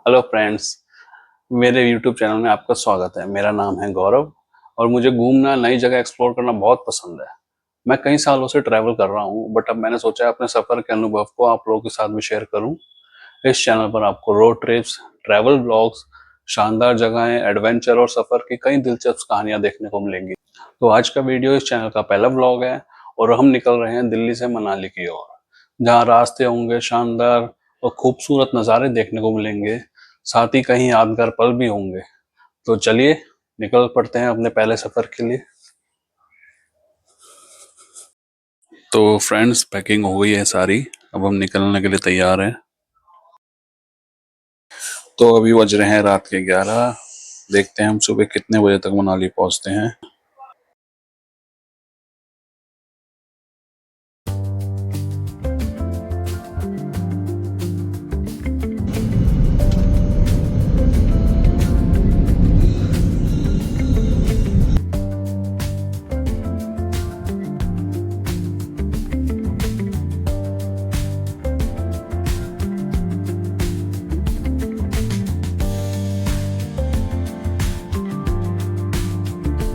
Hello friends, मेरे YouTube channel में आपका स्वागत है। मेरा नाम है गौरव और मुझे घूमना, नई जगह एक्सप्लोर करना बहुत पसंद है। मैं कई सालों से ट्रैवल कर रहा हूँ, बट अब मैंने सोचा है अपने सफ़र के अनुभव को आप लोगों के साथ भी शेयर करूँ। इस चैनल पर आपको रोड ट्रिप्स, ट्रैवल ब्लॉग्स, शानदार जगहें, एडवेंचर और सफ़र की कई दिलचस्प कहानियाँ देखने को मिलेंगी। तो आज का वीडियो इस चैनल का पहला ब्लॉग है और हम निकल रहे हैं दिल्ली से मनाली की ओर, जहाँ रास्ते होंगे शानदार और खूबसूरत नज़ारे देखने को मिलेंगे, साथ ही कहीं यादगार पल भी होंगे। तो चलिए निकल पड़ते हैं अपने पहले सफर के लिए। तो फ्रेंड्स, पैकिंग हो गई है सारी, अब हम निकलने के लिए तैयार हैं। तो अभी बज रहे हैं रात के 11। देखते हैं हम सुबह कितने बजे तक मनाली पहुंचते हैं।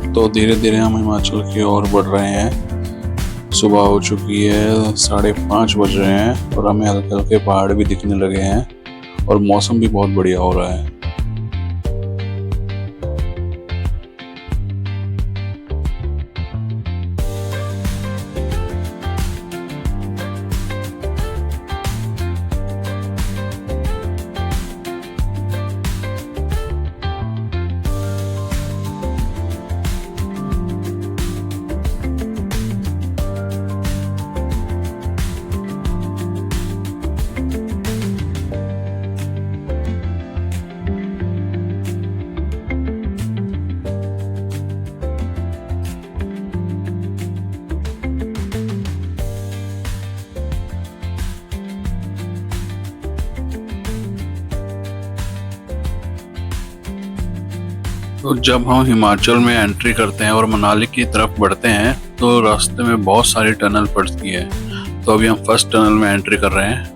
तो धीरे धीरे हम हिमाचल की ओर बढ़ रहे हैं। सुबह हो चुकी है, 5:30 बज रहे हैं और हमें हल्के हल्के पहाड़ भी दिखने लगे हैं और मौसम भी बहुत बढ़िया हो रहा है। तो जब हम हिमाचल में एंट्री करते हैं और मनाली की तरफ बढ़ते हैं तो रास्ते में बहुत सारी टनल पड़ती है। तो अभी हम फर्स्ट टनल में एंट्री कर रहे हैं।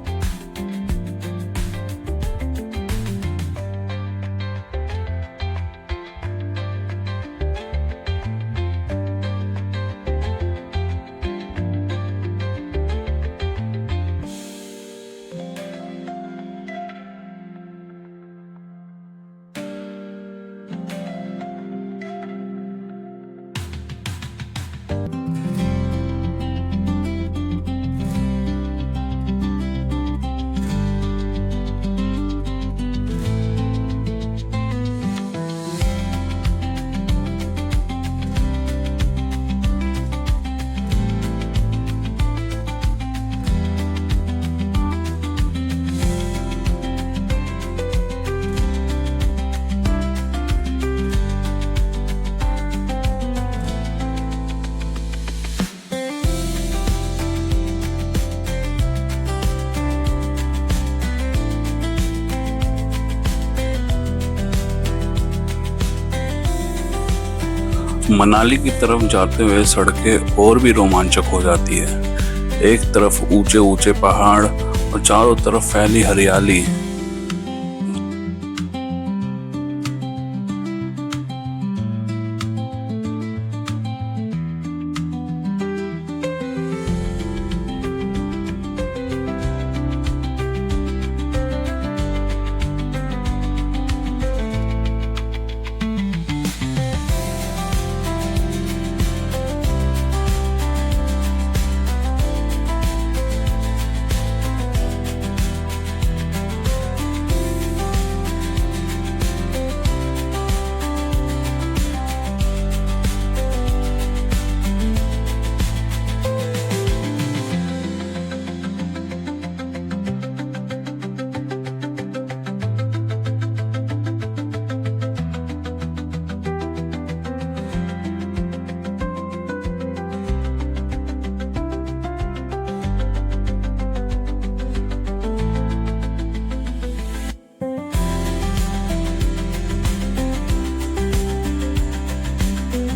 मनाली की तरफ जाते हुए सड़कें और भी रोमांचक हो जाती है। एक तरफ ऊंचे ऊंचे पहाड़ और चारों तरफ फैली हरियाली।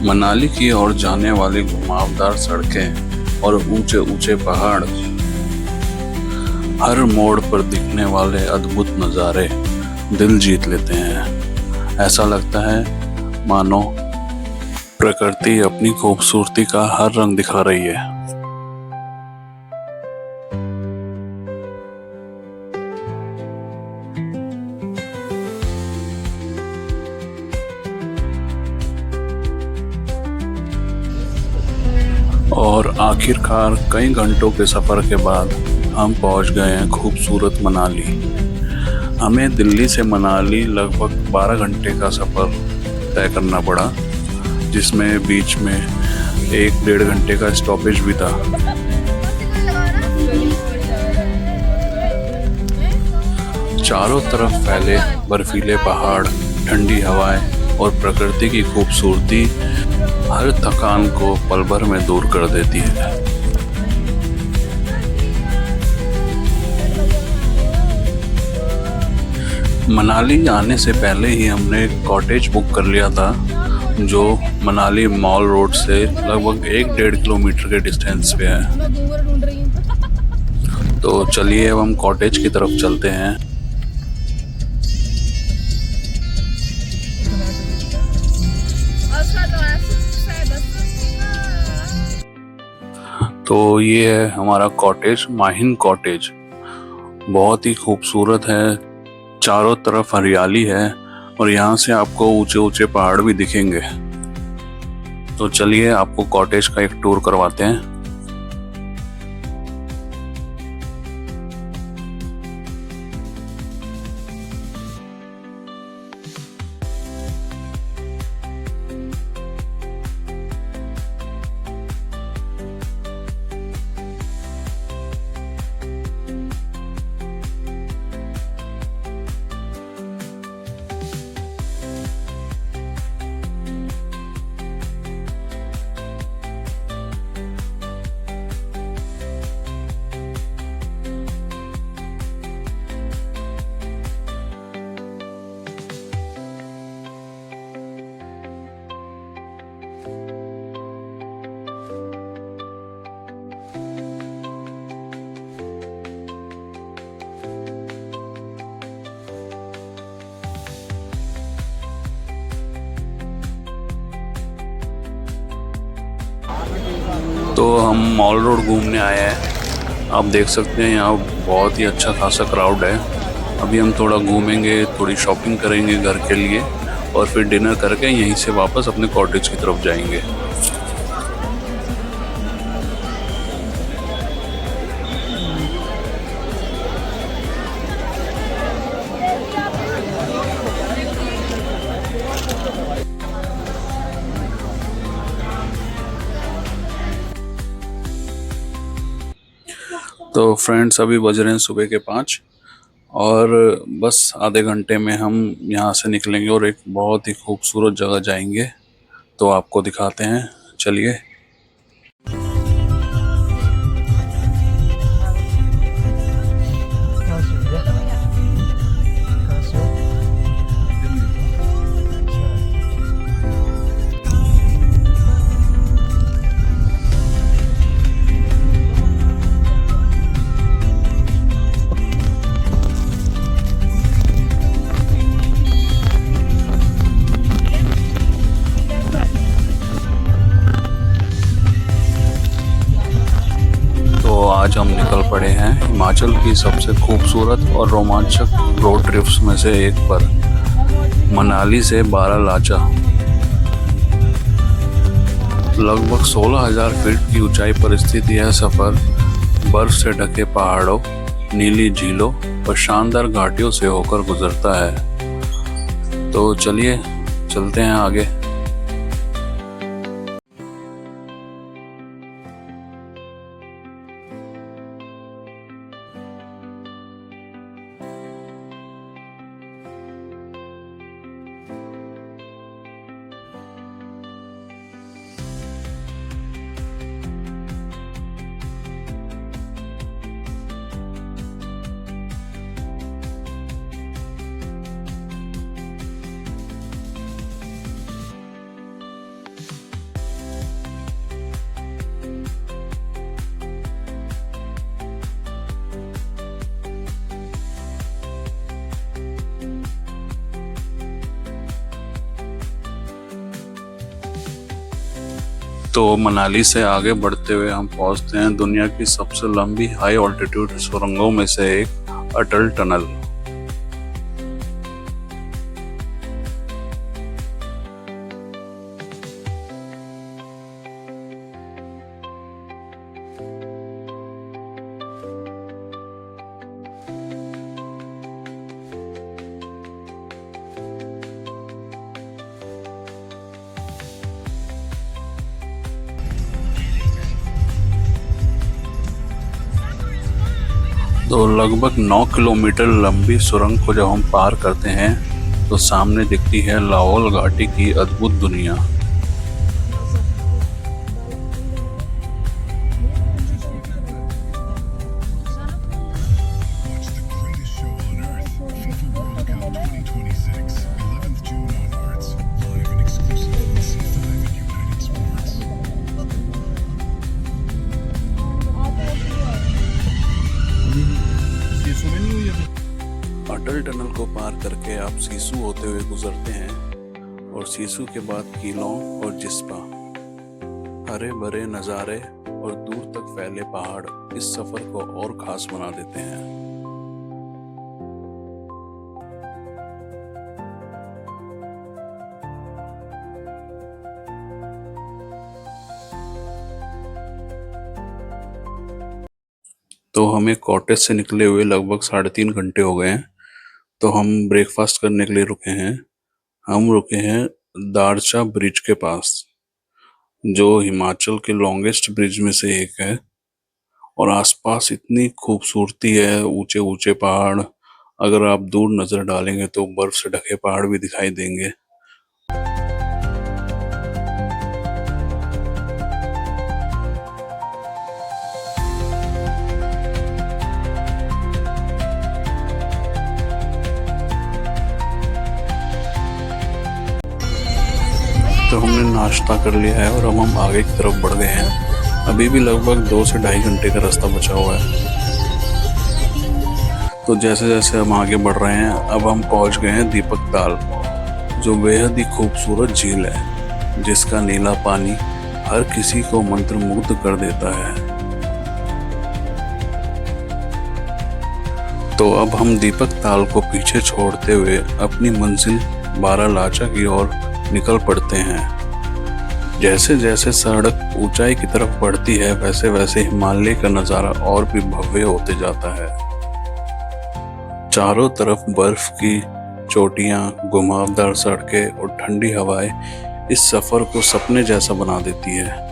मनाली की ओर जाने वाली घुमावदार सड़कें और ऊंचे ऊंचे पहाड़, हर मोड़ पर दिखने वाले अद्भुत नज़ारे दिल जीत लेते हैं। ऐसा लगता है मानो प्रकृति अपनी खूबसूरती का हर रंग दिखा रही है। और आखिरकार कई घंटों के सफ़र के बाद हम पहुंच गए हैं खूबसूरत मनाली। हमें दिल्ली से मनाली लगभग 12 घंटे का सफ़र तय करना पड़ा, जिसमें बीच में 1-1.5 घंटे का स्टॉपेज भी था। चारों तरफ फैले बर्फीले पहाड़, ठंडी हवाएं और प्रकृति की खूबसूरती हर थकान को पल भर में दूर कर देती है। मनाली आने से पहले ही हमने कॉटेज बुक कर लिया था, जो मनाली मॉल रोड से लगभग 1-1.5 किलोमीटर के डिस्टेंस पे है। तो चलिए अब हम कॉटेज की तरफ चलते हैं। तो ये है हमारा कॉटेज, माहिन कॉटेज। बहुत ही खूबसूरत है, चारों तरफ हरियाली है और यहाँ से आपको ऊंचे ऊंचे पहाड़ भी दिखेंगे। तो चलिए आपको कॉटेज का एक टूर करवाते हैं। तो हम मॉल रोड घूमने आए हैं। आप देख सकते हैं यहाँ बहुत ही अच्छा खासा क्राउड है। अभी हम थोड़ा घूमेंगे, थोड़ी शॉपिंग करेंगे घर के लिए और फिर डिनर करके यहीं से वापस अपने कॉटेज की तरफ जाएंगे। तो फ्रेंड्स अभी बज रहे हैं सुबह के 5 और बस आधे घंटे में हम यहाँ से निकलेंगे और एक बहुत ही खूबसूरत जगह जाएंगे। तो आपको दिखाते हैं, चलिए। आज हम निकल पड़े हैं हिमाचल की सबसे खूबसूरत और रोमांचक रोड ट्रिप्स में से एक पर, मनाली से बारालाचा। लगभग 16,000 फीट की ऊंचाई पर स्थित यह सफ़र बर्फ से ढके पहाड़ों, नीली झीलों और शानदार घाटियों से होकर गुजरता है। तो चलिए चलते हैं आगे। तो मनाली से आगे बढ़ते हुए हम पहुंचते हैं दुनिया की सबसे लंबी हाई ऑल्टीट्यूड सुरंगों में से एक अटल टनल। तो लगभग 9 किलोमीटर लंबी सुरंग को जब हम पार करते हैं तो सामने दिखती है लाहौल घाटी की अद्भुत दुनिया। अटल टनल को पार करके आप सीसू होते हुए गुजरते हैं और सीसू के बाद कीलों और जिस्पा। हरे भरे नज़ारे और दूर तक फैले पहाड़ इस सफर को और खास बना देते हैं। तो हमें कॉटेज से निकले हुए लगभग 3.5 घंटे हो गए हैं। तो हम ब्रेकफास्ट करने के लिए रुके हैं। हम रुके हैं दारचा ब्रिज के पास, जो हिमाचल के लॉन्गेस्ट ब्रिज में से एक है। और आसपास इतनी खूबसूरती है, ऊंचे ऊंचे पहाड़, अगर आप दूर नजर डालेंगे तो बर्फ से ढके पहाड़ भी दिखाई देंगे। तो हमने नाश्ता कर लिया है और अब हम आगे की तरफ बढ़ गए हैं। अभी भी लगभग 2 से 2.5 घंटे का रास्ता बचा हुआ है। तो जैसे जैसे हम आगे बढ़ रहे हैं अब हम पहुंच गए हैं दीपक ताल, जो बेहद ही खूबसूरत झील है जिसका नीला पानी हर किसी को मंत्रमुग्ध कर देता है। तो अब हम दीपक ताल को पीछे छोड़ते हुए अपनी मंजिल बारालाचा की ओर निकल पड़ते हैं। जैसे जैसे सड़क ऊंचाई की तरफ बढ़ती है वैसे वैसे हिमालय का नज़ारा और भी भव्य होते जाता है। चारों तरफ बर्फ की चोटियां, घुमावदार सड़कें और ठंडी हवाएं इस सफर को सपने जैसा बना देती है।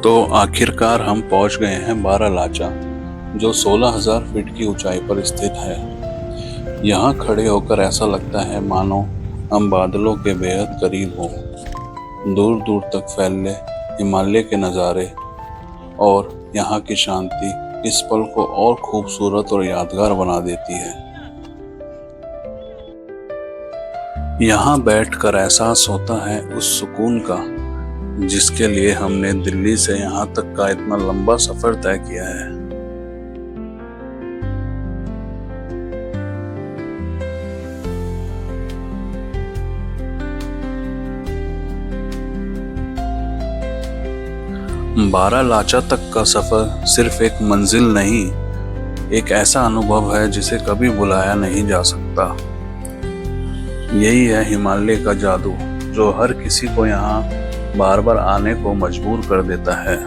तो आखिरकार हम पहुंच गए हैं बारालाचा, जो 16,000 फीट की ऊंचाई पर स्थित है। यहाँ खड़े होकर ऐसा लगता है मानो हम बादलों के बेहद करीब हों। दूर दूर तक फैले हिमालय के नज़ारे और यहाँ की शांति इस पल को और खूबसूरत और यादगार बना देती है। यहाँ बैठकर एहसास होता है उस सुकून का जिसके लिए हमने दिल्ली से यहाँ तक का इतना लंबा सफर तय किया है। बारालाचा तक का सफर सिर्फ एक मंजिल नहीं, एक ऐसा अनुभव है जिसे कभी बुलाया नहीं जा सकता। यही है हिमालय का जादू, जो हर किसी को यहाँ बार बार आने को मजबूर कर देता है।